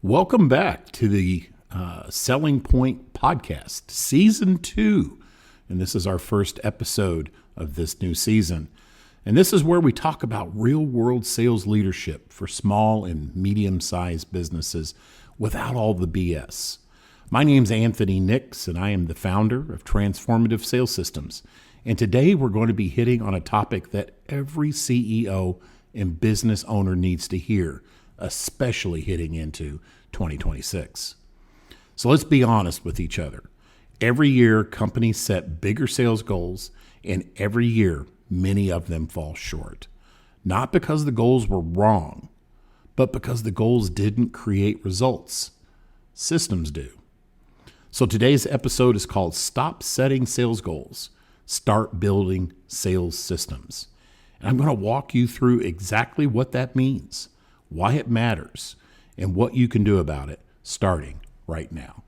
Welcome back to the Selling Point Podcast, Season 2. And this is our first episode of this new season. And this is where we talk about real-world sales leadership for small and medium-sized businesses without all the BS. My name's Anthony Nix, and I am the founder of Transformative Sales Systems. And today we're going to be hitting on a topic that every CEO and business owner needs to hear, especially hitting into 2026. So let's be honest with each other. Every year, companies set bigger sales goals, and every year, many of them fall short. Not because the goals were wrong, but because the goals didn't create results. Systems do. So today's episode is called Stop Setting Sales Goals, Start Building Sales Systems. And I'm going to walk you through exactly what that means, why it matters, and what you can do about it starting right now.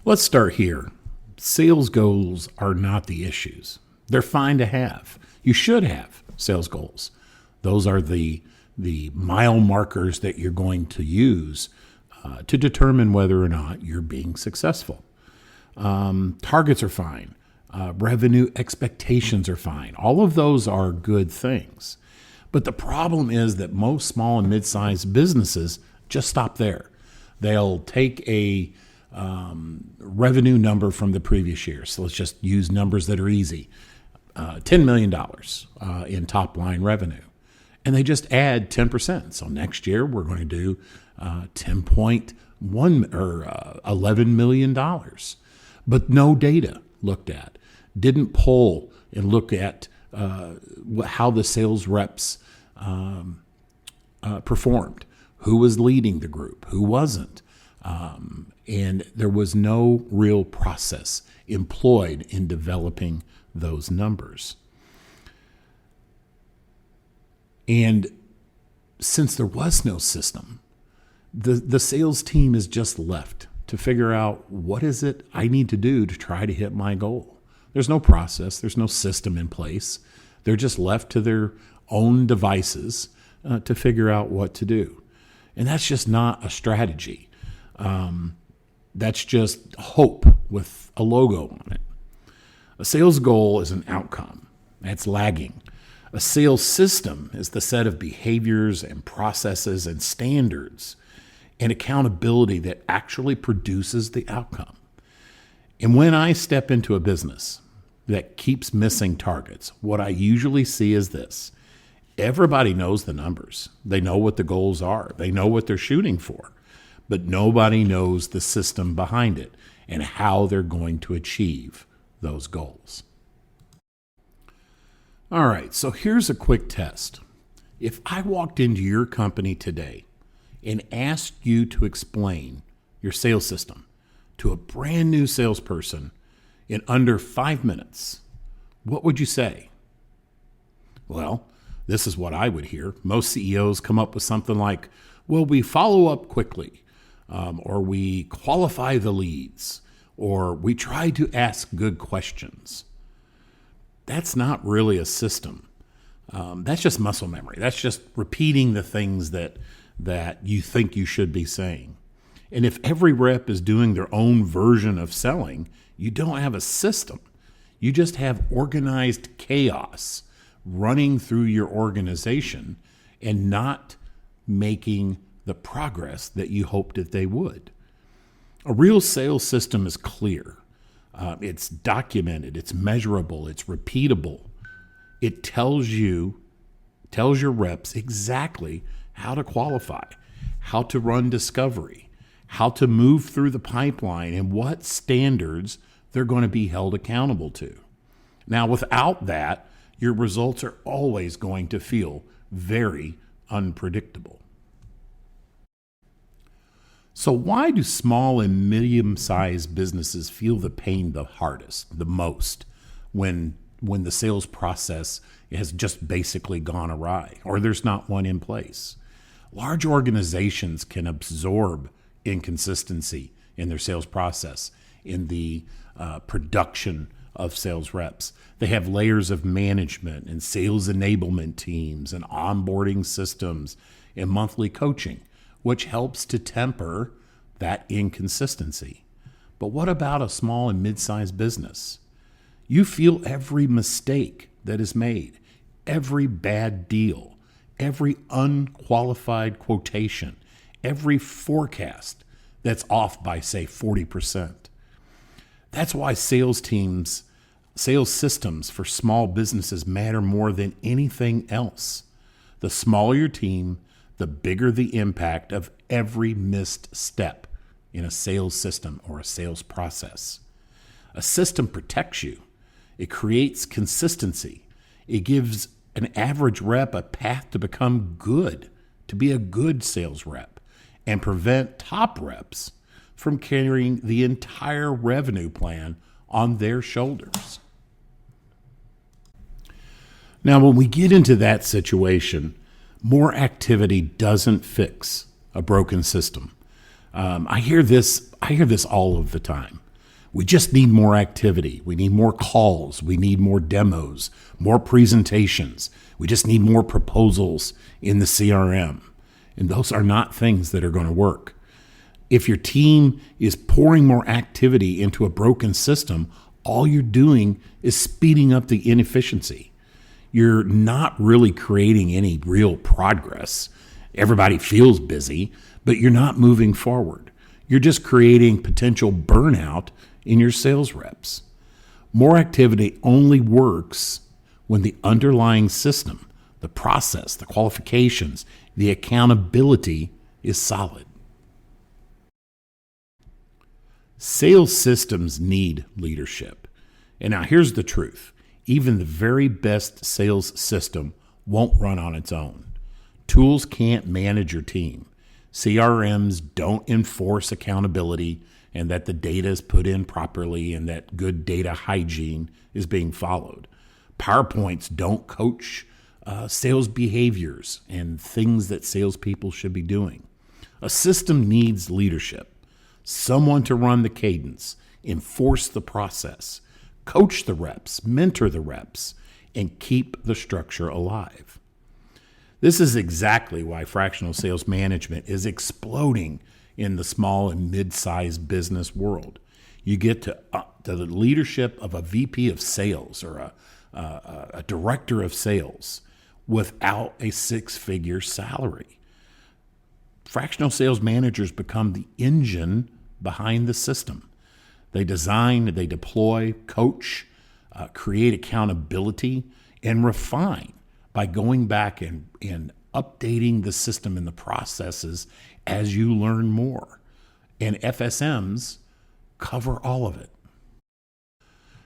Let's start here. Sales goals are not the issues. They're fine to have. You should have sales goals. Those are the mile markers that you're going to use to determine whether or not you're being successful. Targets are fine. Revenue expectations are fine. All of those are good things. But the problem is that most small and mid-sized businesses just stop there. They'll take a revenue number from the previous year. So let's just use numbers that are easy. $10 million in top line revenue. And they just add 10%. So next year we're going to do $10.1 or $11 million. But no data looked at. Didn't poll and look at how the sales reps performed, who was leading the group, who wasn't. And there was no real process employed in developing those numbers. And since there was no system, the sales team is just left to figure out what is it I need to do to try to hit my goal. There's no process. There's no system in place. They're just left to their own devices to figure out what to do. And that's just not a strategy. That's just hope with a logo on it. A sales goal is an outcome. That's lagging. A sales system is the set of behaviors and processes and standards and accountability that actually produces the outcome. And when I step into a business that keeps missing targets, what I usually see is this. Everybody knows the numbers. They know what the goals are. They know what they're shooting for. But nobody knows the system behind it and how they're going to achieve those goals. All right, so here's a quick test. If I walked into your company today and asked you to explain your sales system to a brand new salesperson in under 5 minutes, what would you say? Well, this is what I would hear. Most CEOs come up with something like, well, we follow up quickly, or we qualify the leads, or we try to ask good questions. That's not really a system. That's just muscle memory. That's just repeating the things that you think you should be saying. And if every rep is doing their own version of selling, you don't have a system. You just have organized chaos running through your organization and not making the progress that you hoped that they would. A real sales system is clear. It's documented, it's measurable, it's repeatable. It tells your reps exactly how to qualify, how to run discovery, how to move through the pipeline, and what standards they're going to be held accountable to. Now, without that, your results are always going to feel very unpredictable. So why do small and medium-sized businesses feel the pain the hardest, the most, when the sales process has just basically gone awry or there's not one in place? Large organizations can absorb inconsistency in their sales process, in the production of sales reps. They have layers of management and sales enablement teams and onboarding systems and monthly coaching, which helps to temper that inconsistency. But what about a small and mid-sized business? You feel every mistake that is made, every bad deal, every unqualified quotation, every forecast that's off by, say, 40%. That's why sales systems for small businesses matter more than anything else. The smaller your team, the bigger the impact of every missed step in a sales system or a sales process. A system protects you. It creates consistency. It gives an average rep a path to become good, to be a good sales rep, and prevent top reps from carrying the entire revenue plan on their shoulders. Now, when we get into that situation, more activity doesn't fix a broken system. I hear this all of the time. We just need more activity. We need more calls. We need more demos, more presentations. We just need more proposals in the CRM. And those are not things that are going to work. If your team is pouring more activity into a broken system, all you're doing is speeding up the inefficiency. You're not really creating any real progress. Everybody feels busy, but you're not moving forward. You're just creating potential burnout in your sales reps. More activity only works when the underlying system, the process, the qualifications, the accountability is solid. Sales systems need leadership. And now here's the truth. Even the very best sales system won't run on its own. Tools can't manage your team. CRMs don't enforce accountability and that the data is put in properly and that good data hygiene is being followed. PowerPoints don't coach sales behaviors and things that salespeople should be doing. A system needs leadership. Someone to run the cadence, enforce the process, coach the reps, mentor the reps, and keep the structure alive. This is exactly why fractional sales management is exploding in the small and mid-sized business world. You get to the leadership of a VP of sales or a director of sales without a six-figure salary. Fractional sales managers become the engine behind the system. They design, they deploy, coach, create accountability, and refine by going back and updating the system and the processes as you learn more. And FSMs cover all of it.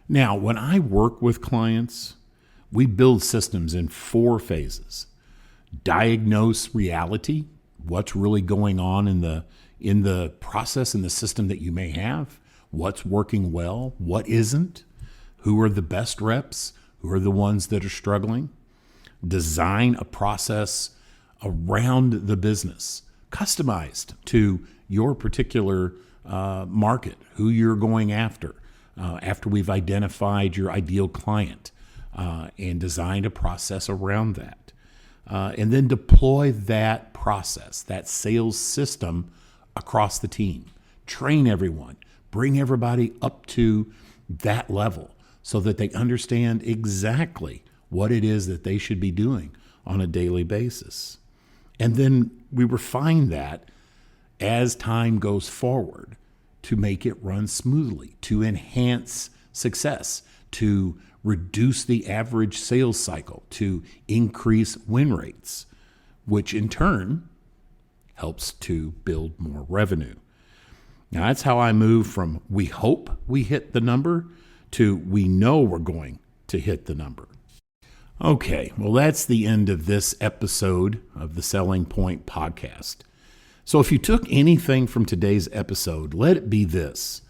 Now, when I work with clients, we build systems in 4 phases. Diagnose reality, what's really going on in the process and the system that you may have, what's working well, what isn't, who are the best reps, who are the ones that are struggling. Design a process around the business, customized to your particular market, who you're going after we've identified your ideal client and designed a process around that. And then deploy that process, that sales system across the team. Train everyone. Bring everybody up to that level so that they understand exactly what it is that they should be doing on a daily basis. And then we refine that as time goes forward to make it run smoothly, to enhance success, to reduce the average sales cycle, to increase win rates, which in turn helps to build more revenue. Now, that's how I move from we hope we hit the number to we know we're going to hit the number. Okay, well, that's the end of this episode of the Selling Point podcast. So if you took anything from today's episode, let it be this.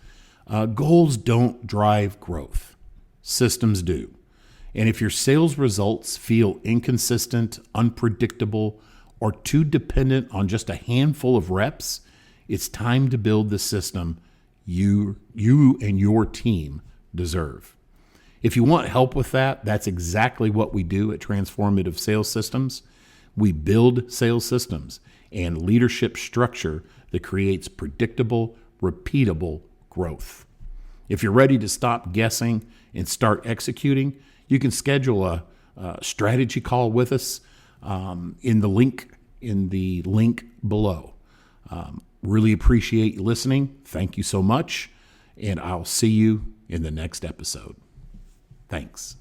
Goals don't drive growth. Systems do. And if your sales results feel inconsistent, unpredictable, or too dependent on just a handful of reps, it's time to build the system you and your team deserve. If you want help with that, that's exactly what we do at Transformative Sales Systems. We build sales systems and leadership structure that creates predictable, repeatable growth. If you're ready to stop guessing and start executing, you can schedule a strategy call with us in the link below. Really appreciate you listening. Thank you so much, and I'll see you in the next episode. Thanks.